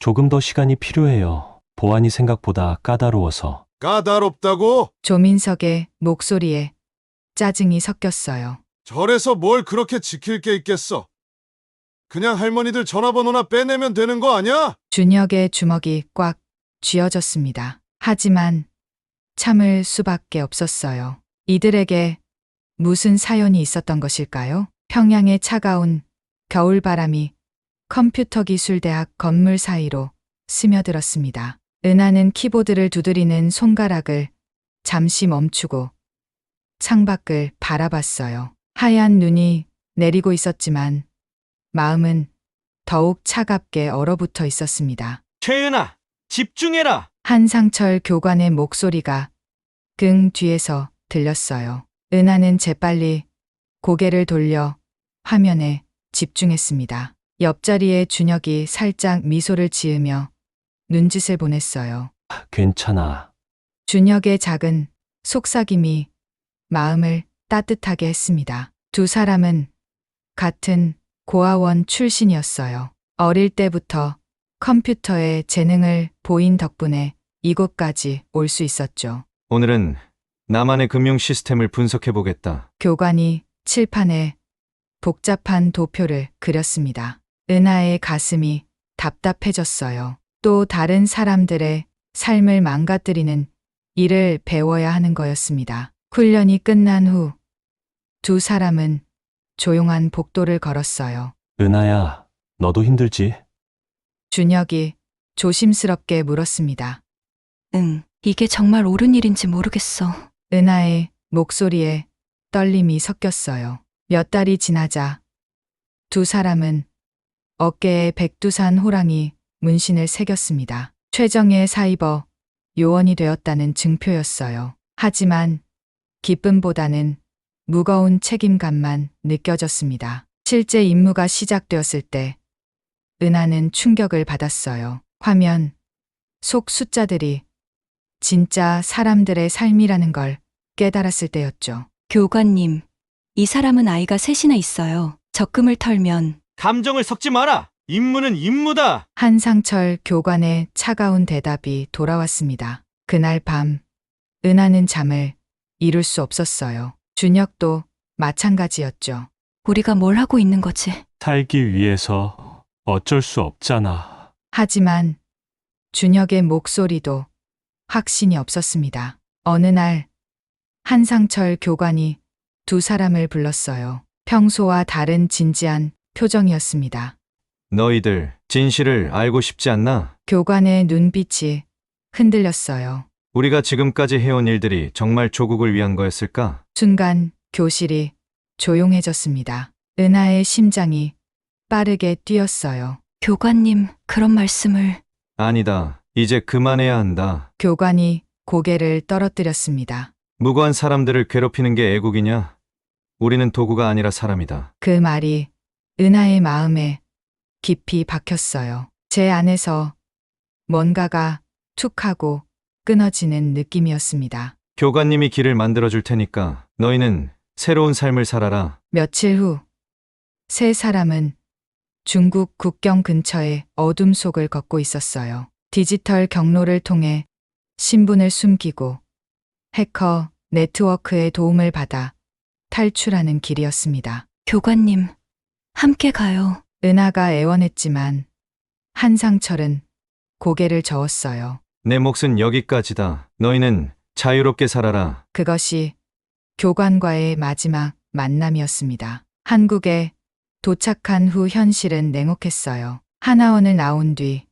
조금 더 시간이 필요해요. 보안이 생각보다 까다로워서. 까다롭다고? 조민석의 목소리에 짜증이 섞였어요. 절에서 뭘 그렇게 지킬 게 있겠어? 그냥 할머니들 전화번호나 빼내면 되는 거 아니야? 준혁의 주먹이 꽉 쥐어졌습니다. 하지만 참을 수밖에 없었어요. 이들에게 무슨 사연이 있었던 것일까요? 평양의 차가운 겨울바람이 컴퓨터기술대학 건물 사이로 스며들었습니다. 은하는 키보드를 두드리는 손가락을 잠시 멈추고 창밖을 바라봤어요. 하얀 눈이 내리고 있었지만 마음은 더욱 차갑게 얼어붙어 있었습니다. 최은아, 집중해라! 한상철 교관의 목소리가 등 뒤에서 들렸어요. 은하는 재빨리 고개를 돌려 화면에 집중했습니다. 옆자리에 준혁이 살짝 미소를 지으며 눈짓을 보냈어요. 괜찮아. 준혁의 작은 속삭임이 마음을 따뜻하게 했습니다. 두 사람은 같은 고아원 출신이었어요. 어릴 때부터 컴퓨터에 재능을 보인 덕분에 이곳까지 올 수 있었죠. 오늘은 나만의 금융 시스템을 분석해 보겠다. 교관이 칠판에 복잡한 도표를 그렸습니다. 은하의 가슴이 답답해졌어요. 또 다른 사람들의 삶을 망가뜨리는 일을 배워야 하는 거였습니다. 훈련이 끝난 후 두 사람은 조용한 복도를 걸었어요. 은하야, 너도 힘들지? 준혁이 조심스럽게 물었습니다. 응, 이게 정말 옳은 일인지 모르겠어. 은하의 목소리에 떨림이 섞였어요. 몇 달이 지나자 두 사람은 어깨에 백두산 호랑이 문신을 새겼습니다. 최정예 사이버 요원이 되었다는 증표였어요. 하지만 기쁨보다는 무거운 책임감만 느껴졌습니다. 실제 임무가 시작되었을 때 은하는 충격을 받았어요. 화면 속 숫자들이 진짜 사람들의 삶이라는 걸 깨달았을 때였죠. 교관님, 이 사람은 아이가 셋이나 있어요. 적금을 털면 감정을 섞지 마라! 임무는 임무다! 한상철 교관의 차가운 대답이 돌아왔습니다. 그날 밤 은하는 잠을 이룰 수 없었어요. 준혁도 마찬가지였죠. 우리가 뭘 하고 있는 거지? 살기 위해서 어쩔 수 없잖아. 하지만 준혁의 목소리도 확신이 없었습니다. 어느 날 한상철 교관이 두 사람을 불렀어요. 평소와 다른 진지한 표정이었습니다. 너희들 진실을 알고 싶지 않나? 교관의 눈빛이 흔들렸어요. 우리가 지금까지 해온 일들이 정말 조국을 위한 거였을까? 순간 교실이 조용해졌습니다. 은하의 심장이 빠르게 뛰었어요. 교관님, 그런 말씀을... 아니다. 이제 그만해야 한다. 교관이 고개를 떨어뜨렸습니다. 무고한 사람들을 괴롭히는 게 애국이냐? 우리는 도구가 아니라 사람이다. 그 말이 은하의 마음에 깊이 박혔어요. 제 안에서 뭔가가 툭 하고 끊어지는 느낌이었습니다. 교관님이 길을 만들어줄 테니까 너희는 새로운 삶을 살아라. 며칠 후 세 사람은 중국 국경 근처의 어둠 속을 걷고 있었어요. 디지털 경로를 통해 신분을 숨기고 해커 네트워크의 도움을 받아 탈출하는 길이었습니다. 교관님, 함께 가요. 은하가 애원했지만 한상철은 고개를 저었어요. 내 몫은 여기까지다. 너희는 자유롭게 살아라. 그것이 교관과의 마지막 만남이었습니다. 한국에 도착한 후 현실은 냉혹했어요. 하나원을 나온 뒤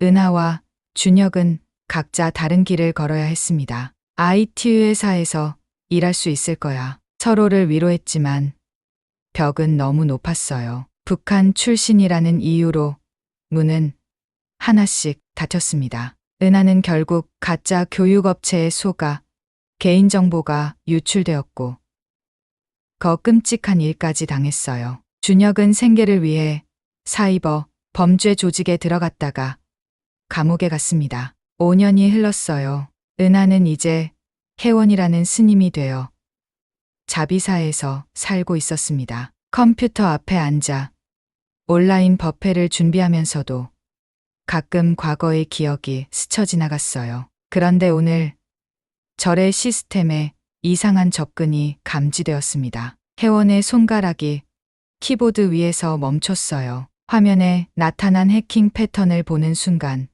은하와 준혁은 각자 다른 길을 걸어야 했습니다. IT 회사에서 일할 수 있을 거야. 서로를 위로했지만 벽은 너무 높았어요. 북한 출신이라는 이유로 문은 하나씩 닫혔습니다. 은하는 결국 가짜 교육업체에 속아 개인정보가 유출되었고 더 끔찍한 일까지 당했어요. 준혁은 생계를 위해 사이버 범죄 조직에 들어갔다가 감옥에 갔습니다. 5년이 흘렀어요. 은하는 이제 회원이라는 스님이 되어 자비사에서 살고 있었습니다. 컴퓨터 앞에 앉아 온라인 법회를 준비하면서도 가끔 과거의 기억이 스쳐 지나갔어요. 그런데 오늘 절의 시스템에 이상한 접근이 감지되었습니다. 혜원의 손가락이 키보드 위에서 멈췄어요. 화면에 나타난 해킹 패턴을 보는 순간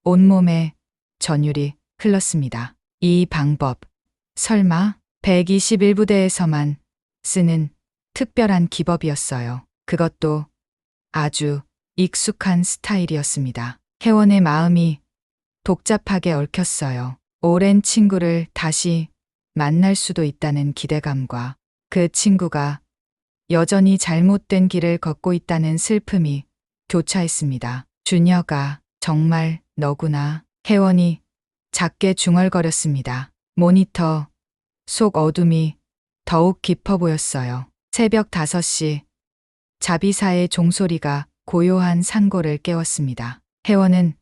온몸에 전율이 흘렀습니다. 이 방법, 설마 121부대에서만 쓰는 특별한 기법이었어요. 그것도 아주 익숙한 스타일이었습니다. 혜원의 마음이 복잡하게 얽혔어요. 오랜 친구를 다시 만날 수도 있다는 기대감과 그 친구가 여전히 잘못된 길을 걷고 있다는 슬픔이 교차했습니다. 준혁아, 정말 너구나. 혜원이 작게 중얼거렸습니다. 모니터 속 어둠이 더욱 깊어 보였어요. 새벽 5시 자비사의 종소리가 고요한 상고를 깨웠습니다. 혜원은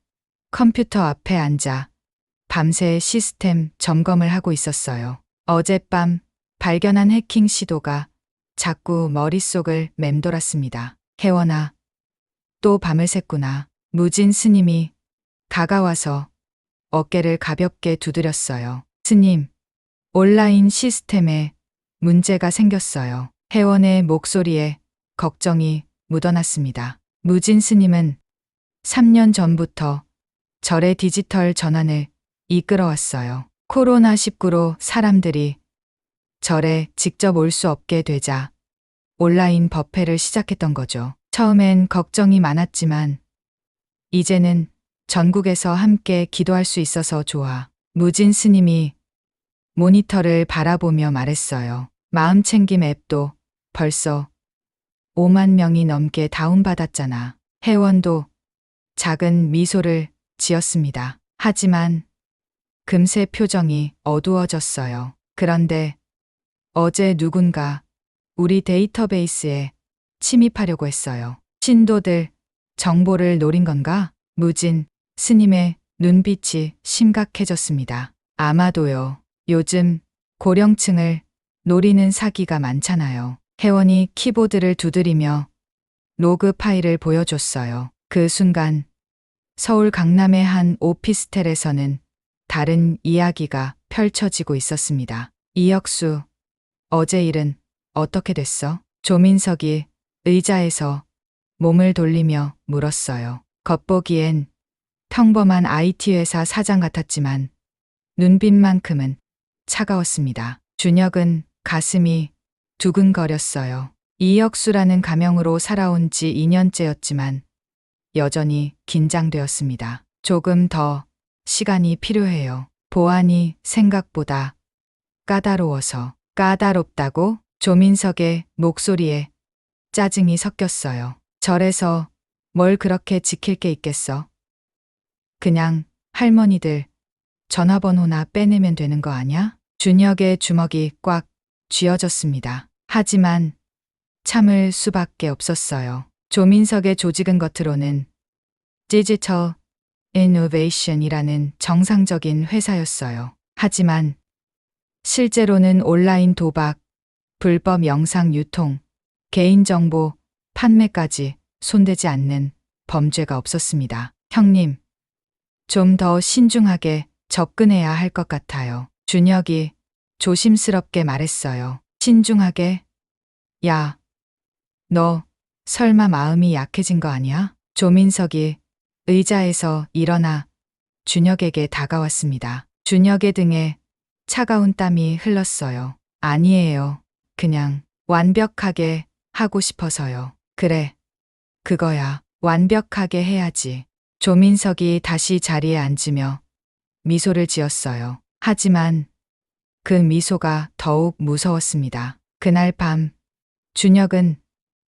컴퓨터 앞에 앉아 밤새 시스템 점검을 하고 있었어요. 어젯밤 발견한 해킹 시도가 자꾸 머릿속을 맴돌았습니다. 혜원아, 또 밤을 샜구나. 무진 스님이 다가와서 어깨를 가볍게 두드렸어요. 스님, 온라인 시스템에 문제가 생겼어요. 혜원의 목소리에 걱정이 묻어났습니다. 무진 스님은 3년 전부터 절의 디지털 전환을 이끌어왔어요. 코로나19로 사람들이 절에 직접 올 수 없게 되자 온라인 법회를 시작했던 거죠. 처음엔 걱정이 많았지만 이제는 전국에서 함께 기도할 수 있어서 좋아. 무진 스님이 모니터를 바라보며 말했어요. 마음챙김 앱도 벌써 5만 명이 넘게 다운받았잖아. 혜원도 작은 미소를 지었습니다. 하지만 금세 표정이 어두워졌어요. 그런데 어제 누군가 우리 데이터베이스에 침입하려고 했어요. 신도들 정보를 노린 건가? 무진 스님의 눈빛이 심각해졌습니다. 아마도요. 요즘 고령층을 노리는 사기가 많잖아요. 혜원이 키보드를 두드리며 로그 파일을 보여줬어요. 그 순간 서울 강남의 한 오피스텔에서는 다른 이야기가 펼쳐지고 있었습니다. 이혁수, 어제 일은 어떻게 됐어? 조민석이 의자에서 몸을 돌리며 물었어요. 겉보기엔 평범한 IT 회사 사장 같았지만 눈빛만큼은 차가웠습니다. 준혁은 가슴이 두근거렸어요. 이혁수라는 가명으로 살아온 지 2년째였지만 여전히 긴장되었습니다. 조금 더 시간이 필요해요. 보안이 생각보다 까다로워서. 까다롭다고? 조민석의 목소리에 짜증이 섞였어요. 절에서 뭘 그렇게 지킬 게 있겠어? 그냥 할머니들 전화번호나 빼내면 되는 거 아냐? 준혁의 주먹이 꽉 쥐어졌습니다. 하지만 참을 수밖에 없었어요. 조민석의 조직은 겉으로는 디지털 이노베이션이라는 정상적인 회사였어요. 하지만 실제로는 온라인 도박, 불법 영상 유통, 개인정보 판매까지 손대지 않는 범죄가 없었습니다. 형님, 좀 더 신중하게 접근해야 할 것 같아요. 준혁이 조심스럽게 말했어요. 신중하게? 야, 너 설마 마음이 약해진 거 아니야? 조민석이 의자에서 일어나 준혁에게 다가왔습니다. 준혁의 등에 차가운 땀이 흘렀어요. 아니에요. 그냥 완벽하게 하고 싶어서요. 그래. 그거야. 완벽하게 해야지. 조민석이 다시 자리에 앉으며 미소를 지었어요. 하지만 그 미소가 더욱 무서웠습니다. 그날 밤 준혁은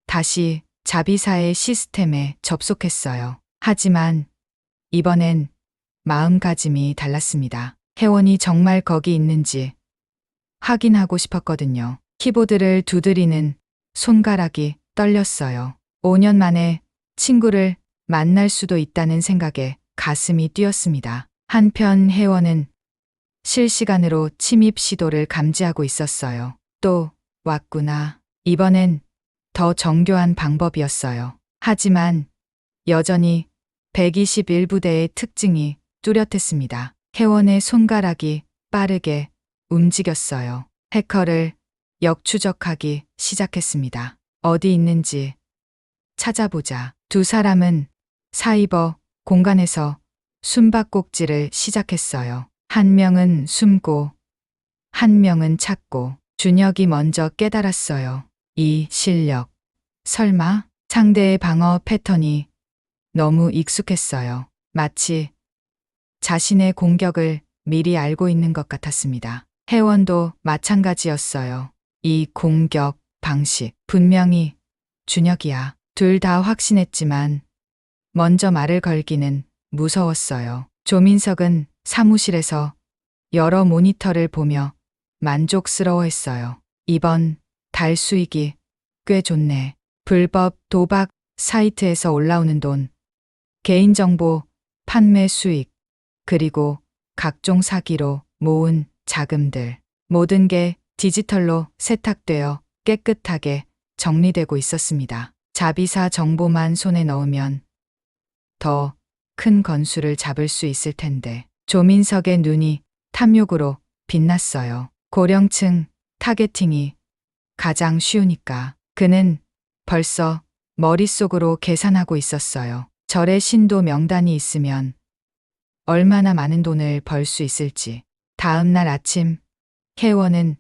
다시 자비사의 시스템에 접속했어요. 하지만 이번엔 마음가짐이 달랐습니다. 혜원이 정말 거기 있는지 확인하고 싶었거든요. 키보드를 두드리는 손가락이 떨렸어요. 5년 만에 친구를 만날 수도 있다는 생각에 가슴이 뛰었습니다. 한편 혜원은 실시간으로 침입 시도를 감지하고 있었어요. 또 왔구나. 이번엔 더 정교한 방법이었어요. 하지만 여전히 121부대의 특징이 뚜렷했습니다. 혜원의 손가락이 빠르게 움직였어요. 해커를 역추적하기 시작했습니다. 어디 있는지 찾아보자. 두 사람은 사이버 공간에서 숨바꼭질을 시작했어요. 한 명은 숨고 한 명은 찾고. 준혁이 먼저 깨달았어요. 이 실력. 설마 상대의 방어 패턴이 너무 익숙했어요. 마치 자신의 공격을 미리 알고 있는 것 같았습니다. 혜원도 마찬가지였어요. 이 공격 방식 분명히 준혁이야. 둘 다 확신했지만 먼저 말을 걸기는 무서웠어요. 조민석은 사무실에서 여러 모니터를 보며 만족스러워했어요. 이번 달 수익이 꽤 좋네. 불법 도박 사이트에서 올라오는 돈, 개인정보 판매 수익, 그리고 각종 사기로 모은 자금들. 모든 게 디지털로 세탁되어 깨끗하게 정리되고 있었습니다. 자비사 정보만 손에 넣으면 더 큰 건수를 잡을 수 있을 텐데. 조민석의 눈이 탐욕으로 빛났어요. 고령층 타겟팅이 가장 쉬우니까. 그는 벌써 머릿속으로 계산하고 있었어요. 절의 신도 명단이 있으면 얼마나 많은 돈을 벌 수 있을지. 다음 날 아침 혜원은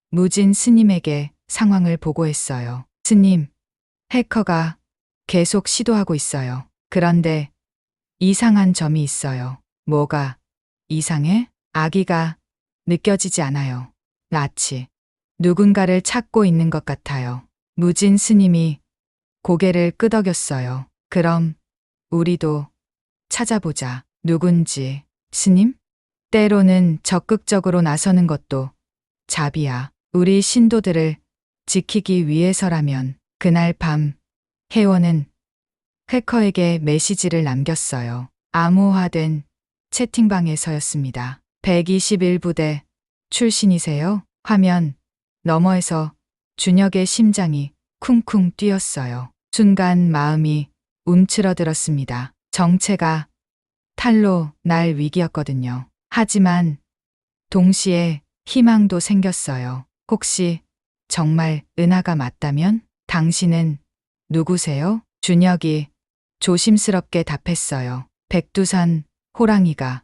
무진 스님에게 상황을 보고했어요. 스님, 해커가 계속 시도하고 있어요. 그런데 이상한 점이 있어요. 뭐가 이상해? 아기가 느껴지지 않아요. 마치 누군가를 찾고 있는 것 같아요. 무진 스님이 고개를 끄덕였어요. 그럼 우리도 찾아보자. 누군지. 스님? 때로는 적극적으로 나서는 것도 자비야. 우리 신도들을 지키기 위해서라면. 그날 밤 혜원은 해커에게 메시지를 남겼어요. 암호화된 채팅방에서였습니다. 121부대 출신이세요? 화면 너머에서 준혁의 심장이 쿵쿵 뛰었어요. 순간 마음이 움츠러들었습니다. 정체가 탈로 날 위기였거든요. 하지만 동시에 희망도 생겼어요. 혹시 정말 은하가 맞다면? 당신은 누구세요? 준혁이 조심스럽게 답했어요. 백두산 호랑이가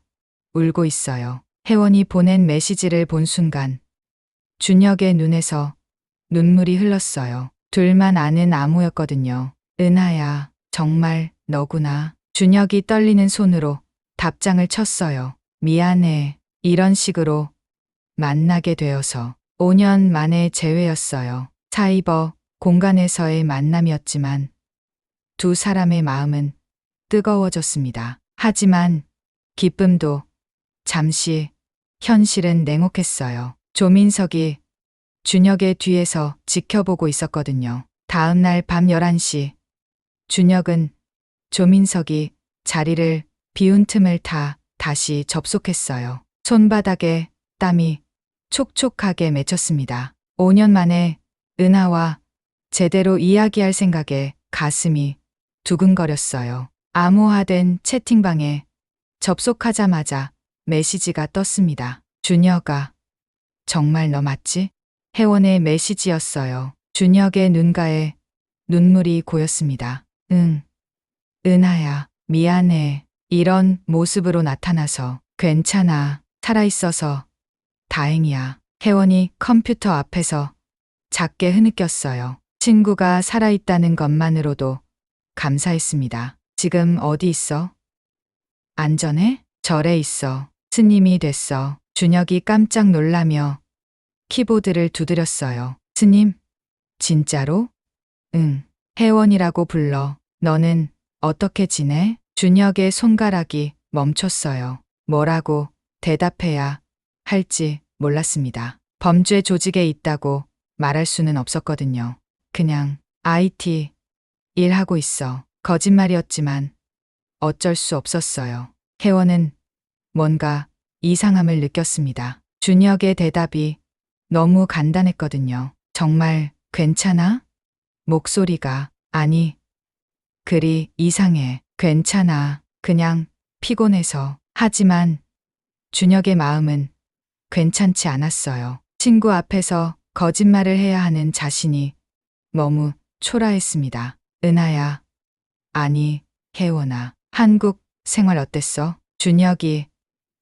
울고 있어요. 혜원이 보낸 메시지를 본 순간 준혁의 눈에서 눈물이 흘렀어요. 둘만 아는 암호였거든요. 은하야, 정말 너구나. 준혁이 떨리는 손으로 답장을 쳤어요. 미안해. 이런 식으로 만나게 되어서. 5년 만의 재회였어요. 사이버 공간에서의 만남이었지만 두 사람의 마음은 뜨거워졌습니다. 하지만 기쁨도 잠시, 현실은 냉혹했어요. 조민석이 준혁의 뒤에서 지켜보고 있었거든요. 다음 날 밤 11시 준혁은 조민석이 자리를 비운 틈을 타 다시 접속했어요. 손바닥에 땀이 촉촉하게 맺혔습니다. 5년 만에 은하와 제대로 이야기할 생각에 가슴이 두근거렸어요. 암호화된 채팅방에 접속하자마자 메시지가 떴습니다. 준혁아, 정말 너 맞지? 혜원의 메시지였어요. 준혁의 눈가에 눈물이 고였습니다. 응, 은하야, 미안해. 이런 모습으로 나타나서. 괜찮아. 살아있어서 다행이야. 혜원이 컴퓨터 앞에서 작게 흐느꼈어요. 친구가 살아있다는 것만으로도 감사했습니다. 지금 어디 있어? 안전해? 절에 있어. 스님이 됐어. 준혁이 깜짝 놀라며 키보드를 두드렸어요. 스님, 진짜로? 응. 혜원이라고 불러. 너는 어떻게 지내? 준혁의 손가락이 멈췄어요. 뭐라고 대답해야 할지 몰랐습니다. 범죄 조직에 있다고 말할 수는 없었거든요. 그냥 IT 일하고 있어. 거짓말이었지만 어쩔 수 없었어요. 혜원은 뭔가 이상함을 느꼈습니다. 준혁의 대답이 너무 간단했거든요. 정말 괜찮아? 목소리가 아니, 그리 이상해. 괜찮아. 그냥 피곤해서. 하지만 준혁의 마음은 괜찮지 않았어요. 친구 앞에서 거짓말을 해야 하는 자신이 너무 초라했습니다. 은하야, 아니, 혜원아, 한국 생활 어땠어? 준혁이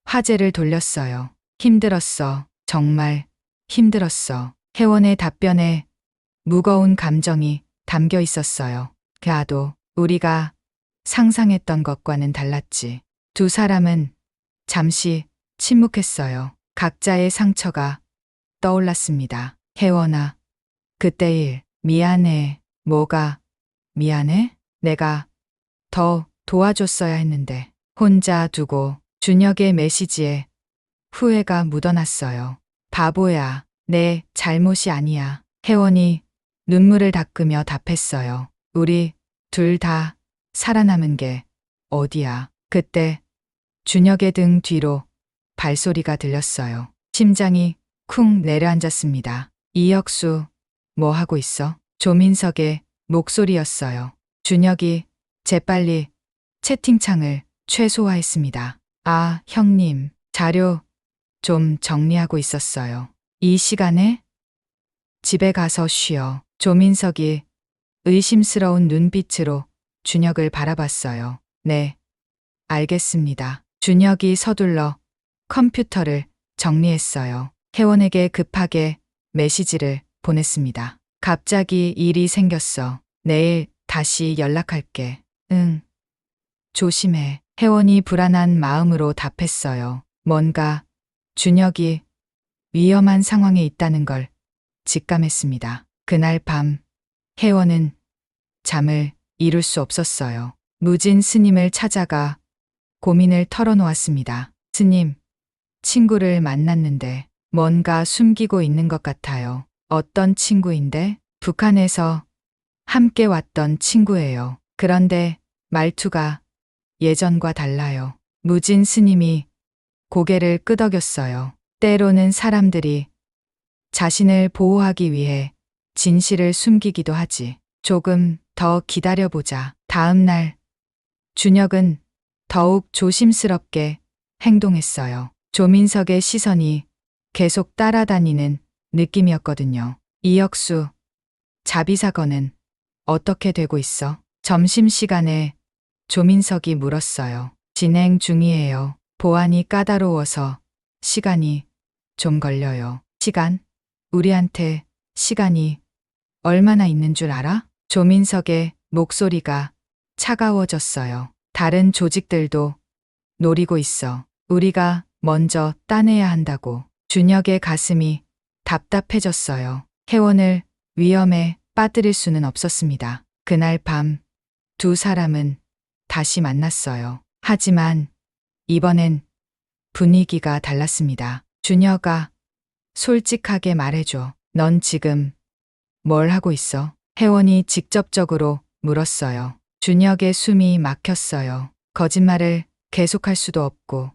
화제를 돌렸어요. 힘들었어. 정말 힘들었어. 혜원의 답변에 무거운 감정이 담겨 있었어요. 그아도 우리가 상상했던 것과는 달랐지. 두 사람은 잠시 침묵했어요. 각자의 상처가 떠올랐습니다. 혜원아, 그때 일 미안해. 뭐가 미안해? 내가 더 도와줬어야 했는데. 혼자 두고 준혁의 메시지에 후회가 묻어났어요. 바보야. 내 잘못이 아니야. 혜원이 눈물을 닦으며 답했어요. 우리 둘 다 살아남은 게 어디야. 그때 준혁의 등 뒤로 발소리가 들렸어요. 심장이 쿵 내려앉았습니다. 이혁수, 뭐 하고 있어? 조민석의 목소리였어요. 준혁이 재빨리 채팅창을 최소화했습니다. 아, 형님, 자료 좀 정리하고 있었어요. 이 시간에? 집에 가서 쉬어. 조민석이 의심스러운 눈빛으로 준혁을 바라봤어요. 네, 알겠습니다. 준혁이 서둘러 컴퓨터를 정리했어요. 혜원에게 급하게 메시지를 보냈습니다. 갑자기 일이 생겼어. 내일 다시 연락할게. 응. 조심해. 혜원이 불안한 마음으로 답했어요. 뭔가 준혁이 위험한 상황에 있다는 걸 직감했습니다. 그날 밤 혜원은 잠을 이룰 수 없었어요. 무진 스님을 찾아가 고민을 털어놓았습니다. 스님, 친구를 만났는데 뭔가 숨기고 있는 것 같아요. 어떤 친구인데? 북한에서 함께 왔던 친구예요. 그런데 말투가 예전과 달라요. 무진 스님이 고개를 끄덕였어요. 때로는 사람들이 자신을 보호하기 위해 진실을 숨기기도 하지. 조금 더 기다려보자. 다음 날 준혁은 더욱 조심스럽게 행동했어요. 조민석의 시선이 계속 따라다니는 느낌이었거든요. 이혁수, 자비 사건은 어떻게 되고 있어? 점심시간에 조민석이 물었어요. 진행 중이에요. 보안이 까다로워서 시간이 좀 걸려요. 시간? 우리한테 시간이 얼마나 있는 줄 알아? 조민석의 목소리가 차가워졌어요. 다른 조직들도 노리고 있어. 우리가 먼저 따내야 한다고. 준혁의 가슴이 답답해졌어요. 혜원을 위험에 빠뜨릴 수는 없었습니다. 그날 밤 두 사람은 다시 만났어요. 하지만 이번엔 분위기가 달랐습니다. 준혁아, 솔직하게 말해줘. 넌 지금 뭘 하고 있어? 혜원이 직접적으로 물었어요. 준혁의 숨이 막혔어요. 거짓말을 계속할 수도 없고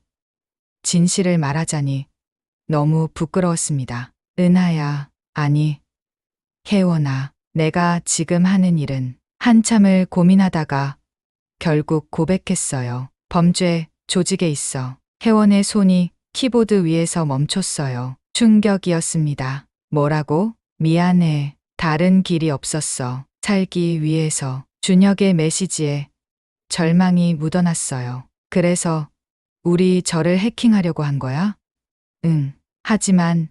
진실을 말하자니 너무 부끄러웠습니다. 은하야, 아니, 혜원아, 내가 지금 하는 일은. 한참을 고민하다가 결국 고백했어요. 범죄 조직에 있어. 혜원의 손이 키보드 위에서 멈췄어요. 충격이었습니다. 뭐라고? 미안해. 다른 길이 없었어. 살기 위해서. 준혁의 메시지에 절망이 묻어났어요. 그래서 우리 저를 해킹하려고 한 거야? 응. 하지만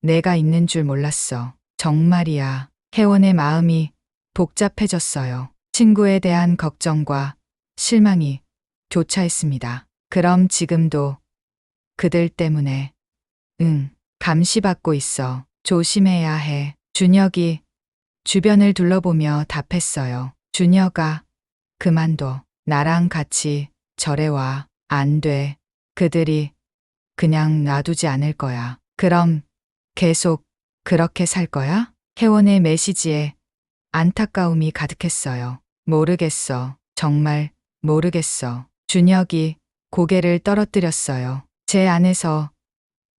내가 있는 줄 몰랐어. 정말이야. 혜원의 마음이 복잡해졌어요. 친구에 대한 걱정과 실망이 교차했습니다. 그럼 지금도 그들 때문에. 응. 감시받고 있어. 조심해야 해. 준혁이 주변을 둘러보며 답했어요. 준혁아, 그만둬. 나랑 같이 절에 와. 안 돼. 그들이 그냥 놔두지 않을 거야. 그럼 계속 그렇게 살 거야? 혜원의 메시지에 안타까움이 가득했어요. 모르겠어. 정말 모르겠어. 준혁이 고개를 떨어뜨렸어요. 제 안에서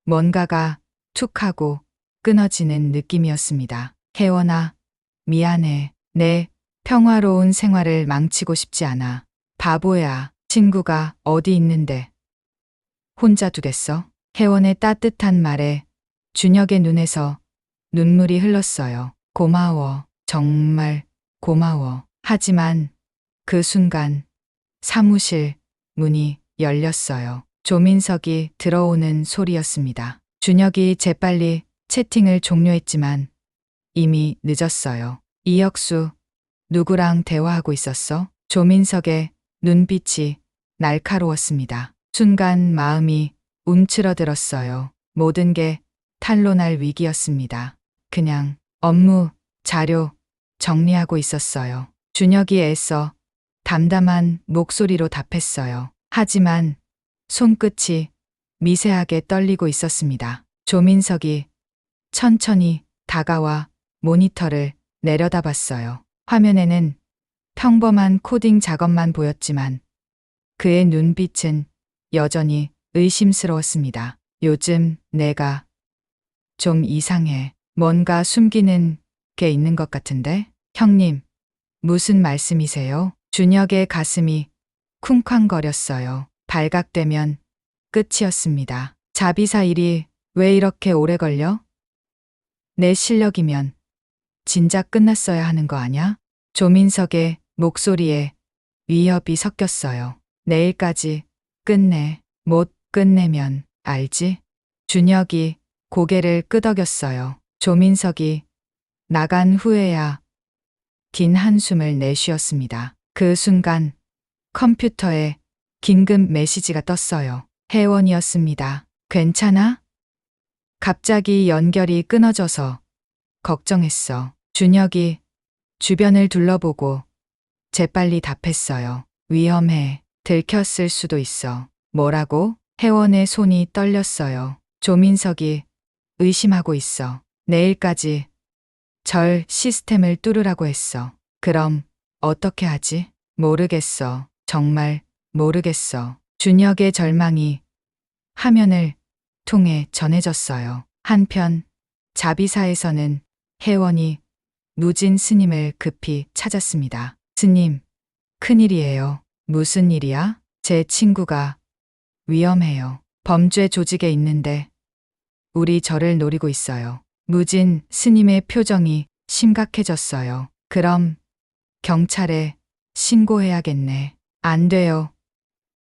뭔가가 툭 하고 끊어지는 느낌이었습니다. 혜원아, 미안해. 내 평화로운 생활을 망치고 싶지 않아. 바보야. 친구가 어디 있는데 혼자 두겠어? 혜원의 따뜻한 말에 준혁의 눈에서 눈물이 흘렀어요. 고마워. 정말 고마워. 하지만 그 순간 사무실 문이 열렸어요. 조민석이 들어오는 소리였습니다. 준혁이 재빨리 채팅을 종료했지만 이미 늦었어요. 이혁수, 누구랑 대화하고 있었어? 조민석의 눈빛이 날카로웠습니다. 순간 마음이 움츠러들었어요. 모든 게 탄로날 위기였습니다. 그냥 업무, 자료 정리하고 있었어요. 준혁이 애써 담담한 목소리로 답했어요. 하지만 손끝이 미세하게 떨리고 있었습니다. 조민석이 천천히 다가와 모니터를 내려다봤어요. 화면에는 평범한 코딩 작업만 보였지만 그의 눈빛은 여전히 의심스러웠습니다. 요즘 내가 좀 이상해. 뭔가 숨기는 게 있는 것 같은데? 형님, 무슨 말씀이세요? 준혁의 가슴이 쿵쾅거렸어요. 발각되면 끝이었습니다. 자비사 일이 왜 이렇게 오래 걸려? 내 실력이면 진작 끝났어야 하는 거 아냐? 조민석의 목소리에 위협이 섞였어요. 내일까지 끝내. 못 끝내면 알지? 준혁이 고개를 끄덕였어요. 조민석이 나간 후에야 긴 한숨을 내쉬었습니다. 그 순간 컴퓨터에 긴급 메시지가 떴어요. 혜원이었습니다. 괜찮아? 갑자기 연결이 끊어져서 걱정했어. 준혁이 주변을 둘러보고 재빨리 답했어요. 위험해. 들켰을 수도 있어. 뭐라고? 혜원의 손이 떨렸어요. 조민석이 의심하고 있어. 내일까지 절 시스템을 뚫으라고 했어. 그럼 어떻게 하지? 모르겠어. 정말 모르겠어. 준혁의 절망이 화면을 통해 전해졌어요. 한편 자비사에서는 혜원이 누진 스님을 급히 찾았습니다. 스님, 큰일이에요. 무슨 일이야? 제 친구가 위험해요. 범죄 조직에 있는데 우리 저를 노리고 있어요. 무진 스님의 표정이 심각해졌어요. 그럼 경찰에 신고해야겠네. 안 돼요.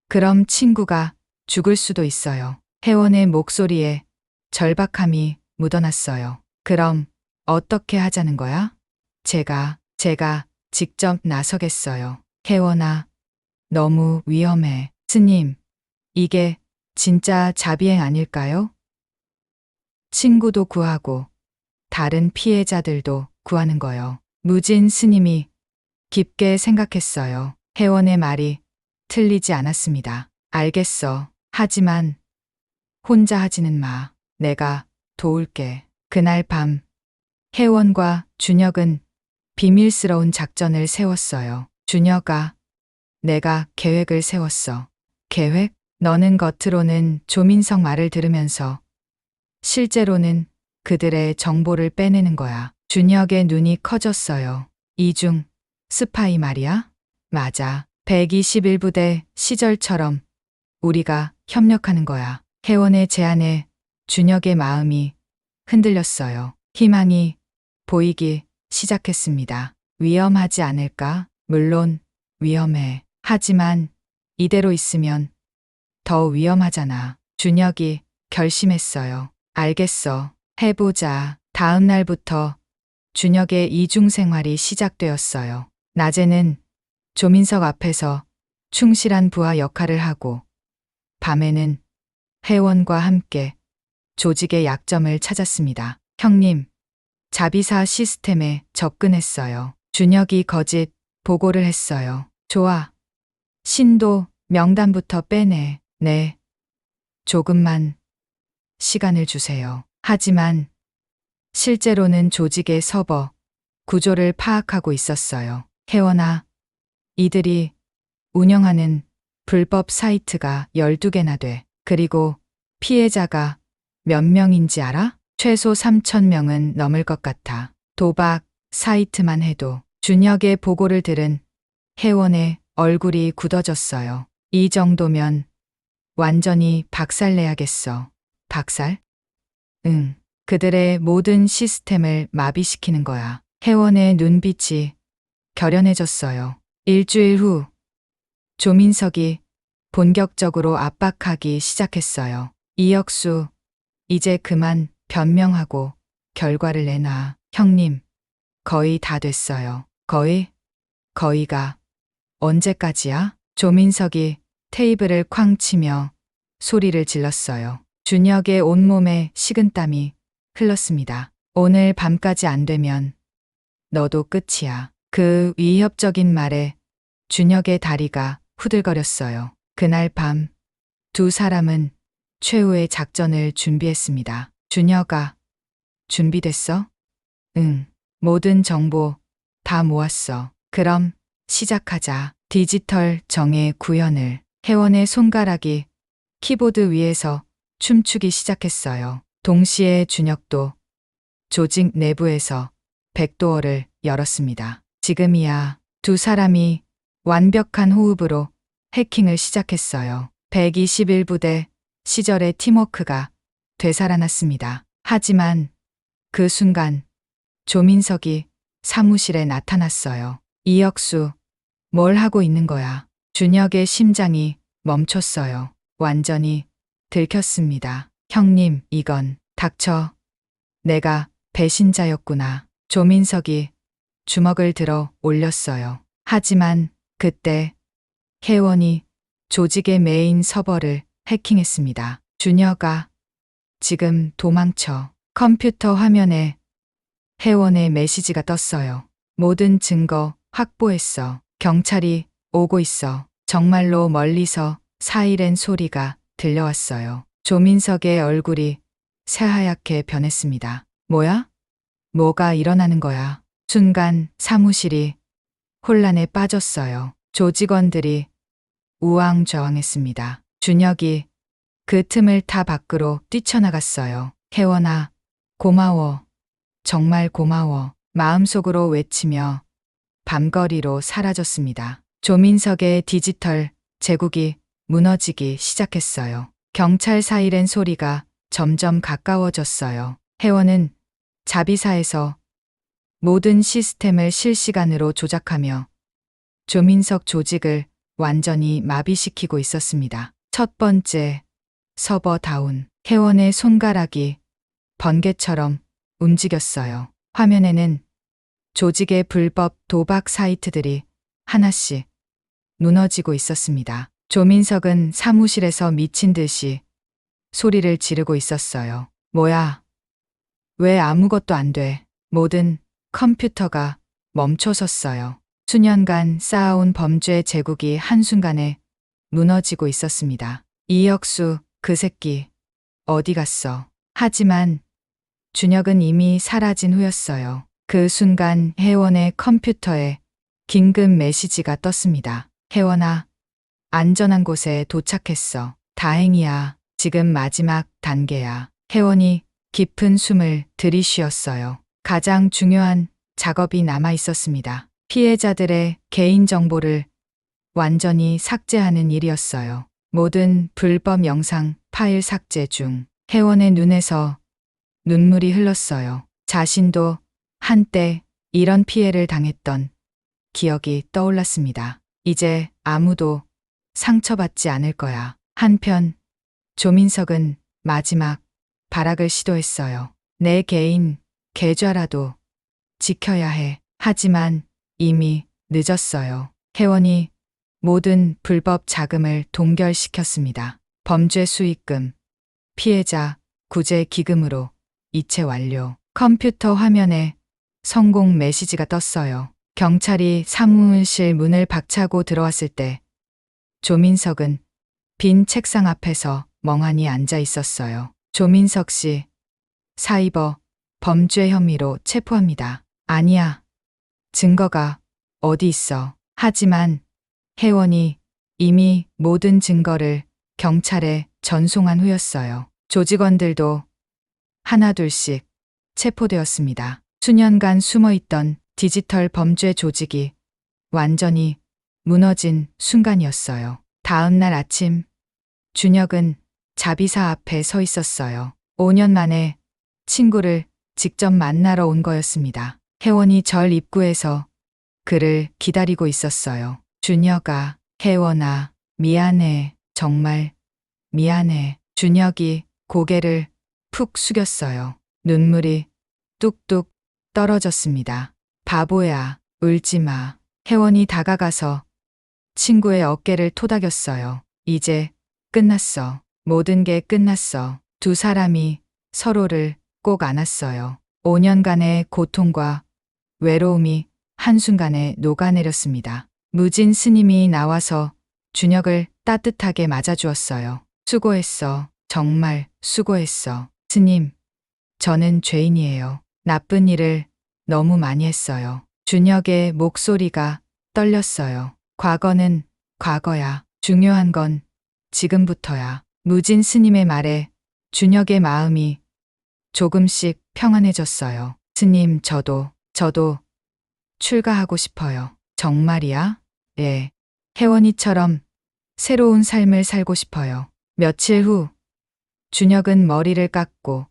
그럼 친구가 죽을 수도 있어요. 혜원의 목소리에 절박함이 묻어났어요. 그럼 어떻게 하자는 거야? 제가 직접 나서겠어요. 혜원아, 너무 위험해. 스님, 이게 진짜 자비행 아닐까요? 친구도 구하고 다른 피해자들도 구하는 거요. 무진 스님이 깊게 생각했어요. 혜원의 말이 틀리지 않았습니다. 알겠어. 하지만 혼자 하지는 마. 내가 도울게. 그날 밤 혜원과 준혁은 비밀스러운 작전을 세웠어요. 준혁아, 내가 계획을 세웠어. 계획? 너는 겉으로는 조민석 말을 들으면서 실제로는 그들의 정보를 빼내는 거야. 준혁의 눈이 커졌어요. 이중 스파이 말이야? 맞아. 121부대 시절처럼 우리가 협력하는 거야. 혜원의 제안에 준혁의 마음이 흔들렸어요. 희망이 보이기 시작했습니다. 위험하지 않을까? 물론 위험해. 하지만 이대로 있으면 더 위험하잖아. 준혁이 결심했어요. 알겠어. 해보자. 다음 날부터 준혁의 이중 생활이 시작되었어요. 낮에는 조민석 앞에서 충실한 부하 역할을 하고 밤에는 혜원과 함께 조직의 약점을 찾았습니다. 형님, 자비사 시스템에 접근했어요. 준혁이 거짓 보고를 했어요. 좋아. 신도 명단부터 빼내. 네. 조금만 시간을 주세요. 하지만 실제로는 조직의 서버 구조를 파악하고 있었어요. 혜원아, 이들이 운영하는 불법 사이트가 12개나 돼. 그리고 피해자가 몇 명인지 알아? 최소 3,000명은 넘을 것 같아. 도박 사이트만 해도. 준혁의 보고를 들은 혜원의 얼굴이 굳어졌어요. 이 정도면 완전히 박살내야겠어. 박살? 응. 그들의 모든 시스템을 마비시키는 거야. 혜원의 눈빛이 결연해졌어요. 일주일 후 조민석이 본격적으로 압박하기 시작했어요. 이혁수, 이제 그만 변명하고 결과를 내놔. 형님, 거의 다 됐어요. 거의가 언제까지야? 조민석이 테이블을 쾅 치며 소리를 질렀어요. 준혁의 온몸에 식은땀이 흘렀습니다. 오늘 밤까지 안 되면 너도 끝이야. 그 위협적인 말에 준혁의 다리가 후들거렸어요. 그날 밤 두 사람은 최후의 작전을 준비했습니다. 준혁아, 준비됐어? 응. 모든 정보 다 모았어. 그럼 시작하자. 디지털 정의 구현을. 혜원의 손가락이 키보드 위에서 춤추기 시작했어요. 동시에 준혁도 조직 내부에서 백도어를 열었습니다. 지금이야. 두 사람이 완벽한 호흡으로 해킹을 시작했어요. 121부대 시절의 팀워크가 되살아났습니다. 하지만 그 순간 조민석이 사무실에 나타났어요. 이혁수, 뭘 하고 있는 거야? 준혁의 심장이 멈췄어요. 완전히 들켰습니다. 형님, 이건 닥쳐. 내가 배신자였구나. 조민석이 주먹을 들어 올렸어요. 하지만 그때 혜원이 조직의 메인 서버를 해킹했습니다. 준혁아, 지금 도망쳐. 컴퓨터 화면에 혜원의 메시지가 떴어요. 모든 증거 확보했어. 경찰이 오고 있어. 정말로 멀리서 사이렌 소리가 들려왔어요. 조민석의 얼굴이 새하얗게 변했습니다. 뭐야? 뭐가 일어나는 거야? 순간 사무실이 혼란에 빠졌어요. 조직원들이 우왕좌왕했습니다. 준혁이 그 틈을 타 밖으로 뛰쳐나갔어요. 혜원아, 고마워. 정말 고마워. 마음속으로 외치며 밤거리로 사라졌습니다. 조민석의 디지털 제국이 무너지기 시작했어요. 경찰 사이렌 소리가 점점 가까워졌어요. 혜원은 자비사에서 모든 시스템을 실시간으로 조작하며 조민석 조직을 완전히 마비시키고 있었습니다. 첫 번째, 서버 다운. 혜원의 손가락이 번개처럼 움직였어요. 화면에는 조직의 불법 도박 사이트들이 하나씩 무너지고 있었습니다. 조민석은 사무실에서 미친 듯이 소리를 지르고 있었어요. 뭐야? 왜 아무것도 안 돼? 모든 컴퓨터가 멈춰섰어요. 수년간 쌓아온 범죄 제국이 한순간에 무너지고 있었습니다. 이혁수, 그 새끼, 어디 갔어? 하지만 준혁은 이미 사라진 후였어요. 그 순간 혜원의 컴퓨터에 긴급 메시지가 떴습니다. 혜원아, 안전한 곳에 도착했어. 다행이야. 지금 마지막 단계야. 혜원이 깊은 숨을 들이쉬었어요. 가장 중요한 작업이 남아 있었습니다. 피해자들의 개인정보를 완전히 삭제하는 일이었어요. 모든 불법 영상 파일 삭제 중 혜원의 눈에서 눈물이 흘렀어요. 자신도 한때 이런 피해를 당했던 기억이 떠올랐습니다. 이제 아무도 상처받지 않을 거야. 한편 조민석은 마지막 발악을 시도했어요. 내 개인 계좌라도 지켜야 해. 하지만 이미 늦었어요. 혜원이 모든 불법 자금을 동결시켰습니다. 범죄 수익금, 피해자 구제 기금으로 이체 완료. 컴퓨터 화면에 성공 메시지가 떴어요. 경찰이 사무실 문을 박차고 들어왔을 때 조민석은 빈 책상 앞에서 멍하니 앉아 있었어요. 조민석 씨, 사이버 범죄 혐의로 체포합니다. 아니야. 증거가 어디 있어? 하지만 혜원이 이미 모든 증거를 경찰에 전송한 후였어요. 조직원들도 하나둘씩 체포되었습니다. 수년간 숨어있던 디지털 범죄 조직이 완전히 무너진 순간이었어요. 다음 날 아침, 준혁은 자비사 앞에 서 있었어요. 5년 만에 친구를 직접 만나러 온 거였습니다. 혜원이 절 입구에서 그를 기다리고 있었어요. 준혁아, 혜원아, 미안해. 정말 미안해. 준혁이 고개를 푹 숙였어요. 눈물이 뚝뚝 떨어졌습니다. 바보야, 울지 마. 혜원이 다가가서 친구의 어깨를 토닥였어요. 이제 끝났어. 모든 게 끝났어. 두 사람이 서로를 꼭 안았어요. 5년간의 고통과 외로움이 한순간에 녹아내렸습니다. 무진 스님이 나와서 준혁을 따뜻하게 맞아주었어요. 수고했어. 정말 수고했어. 스님, 저는 죄인이에요. 나쁜 일을 너무 많이 했어요. 준혁의 목소리가 떨렸어요. 과거는 과거야. 중요한 건 지금부터야. 무진 스님의 말에 준혁의 마음이 조금씩 평안해졌어요. 스님, 저도 출가하고 싶어요. 정말이야? 예. 혜원이처럼 새로운 삶을 살고 싶어요. 며칠 후, 준혁은 머리를 깎고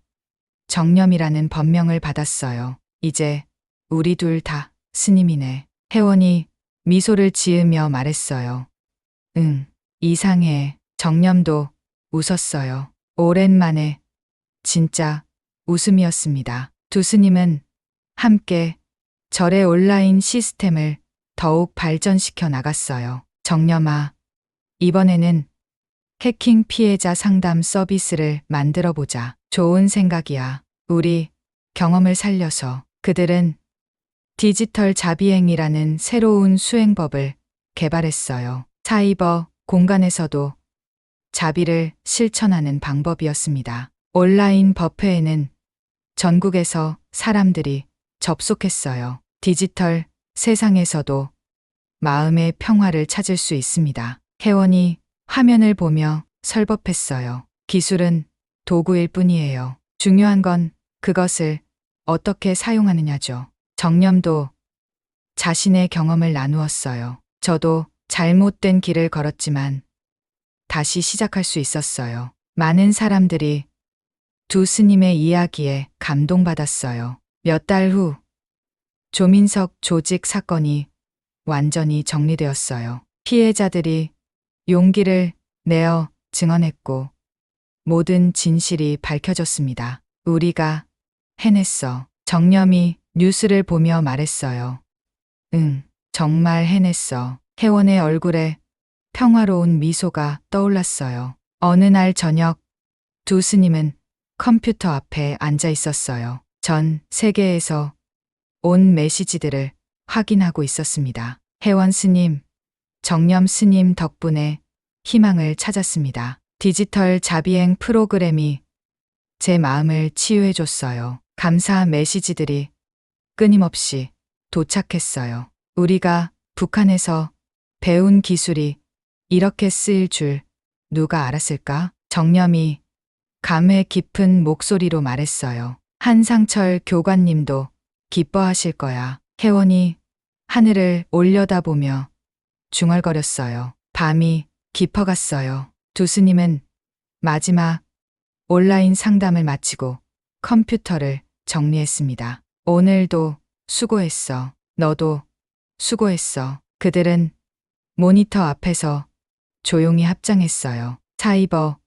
정념이라는 법명을 받았어요. 이제 우리 둘 다 스님이네. 혜원이 미소를 지으며 말했어요. 응, 이상해. 정념도 웃었어요. 오랜만에 진짜 웃음이었습니다. 두 스님은 함께 절의 온라인 시스템을 더욱 발전시켜 나갔어요. 정념아, 이번에는 해킹 피해자 상담 서비스를 만들어 보자. 좋은 생각이야. 우리 경험을 살려서. 그들은 디지털 자비행이라는 새로운 수행법을 개발했어요. 사이버 공간에서도 자비를 실천하는 방법이었습니다. 온라인 법회에는 전국에서 사람들이 접속했어요. 디지털 세상에서도 마음의 평화를 찾을 수 있습니다. 혜원이 화면을 보며 설법했어요. 기술은 도구일 뿐이에요. 중요한 건 그것을 어떻게 사용하느냐죠. 정념도 자신의 경험을 나누었어요. 저도 잘못된 길을 걸었지만 다시 시작할 수 있었어요. 많은 사람들이 두 스님의 이야기에 감동받았어요. 몇 달 후, 조민석 조직 사건이 완전히 정리되었어요. 피해자들이 용기를 내어 증언했고 모든 진실이 밝혀졌습니다. 우리가 해냈어. 정념이 뉴스를 보며 말했어요. 응, 정말 해냈어. 혜원의 얼굴에 평화로운 미소가 떠올랐어요. 어느 날 저녁, 두 스님은 컴퓨터 앞에 앉아 있었어요. 전 세계에서 온 메시지들을 확인하고 있었습니다. 혜원 스님, 정념 스님 덕분에 희망을 찾았습니다. 디지털 자비행 프로그램이 제 마음을 치유해줬어요. 감사 메시지들이 끊임없이 도착했어요. 우리가 북한에서 배운 기술이 이렇게 쓰일 줄 누가 알았을까? 정념이 감회 깊은 목소리로 말했어요. 한상철 교관님도 기뻐하실 거야. 혜원이 하늘을 올려다보며 중얼거렸어요. 밤이 깊어갔어요. 두 스님은 마지막 온라인 상담을 마치고 컴퓨터를 정리했습니다. 오늘도 수고했어. 너도 수고했어. 그들은 모니터 앞에서 조용히 합장했어요. 사이버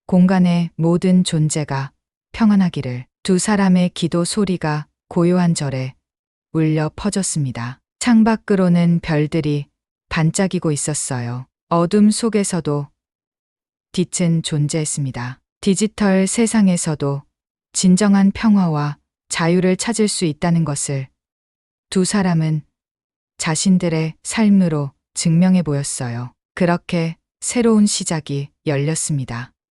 공간의 모든 존재가 평안하기를. 두 사람의 기도 소리가 고요한 절에 울려 퍼졌습니다. 창밖으로는 별들이 반짝이고 있었어요. 어둠 속에서도 빛은 존재했습니다. 디지털 세상에서도 진정한 평화와 자유를 찾을 수 있다는 것을 두 사람은 자신들의 삶으로 증명해 보였어요. 그렇게 새로운 시작이 열렸습니다.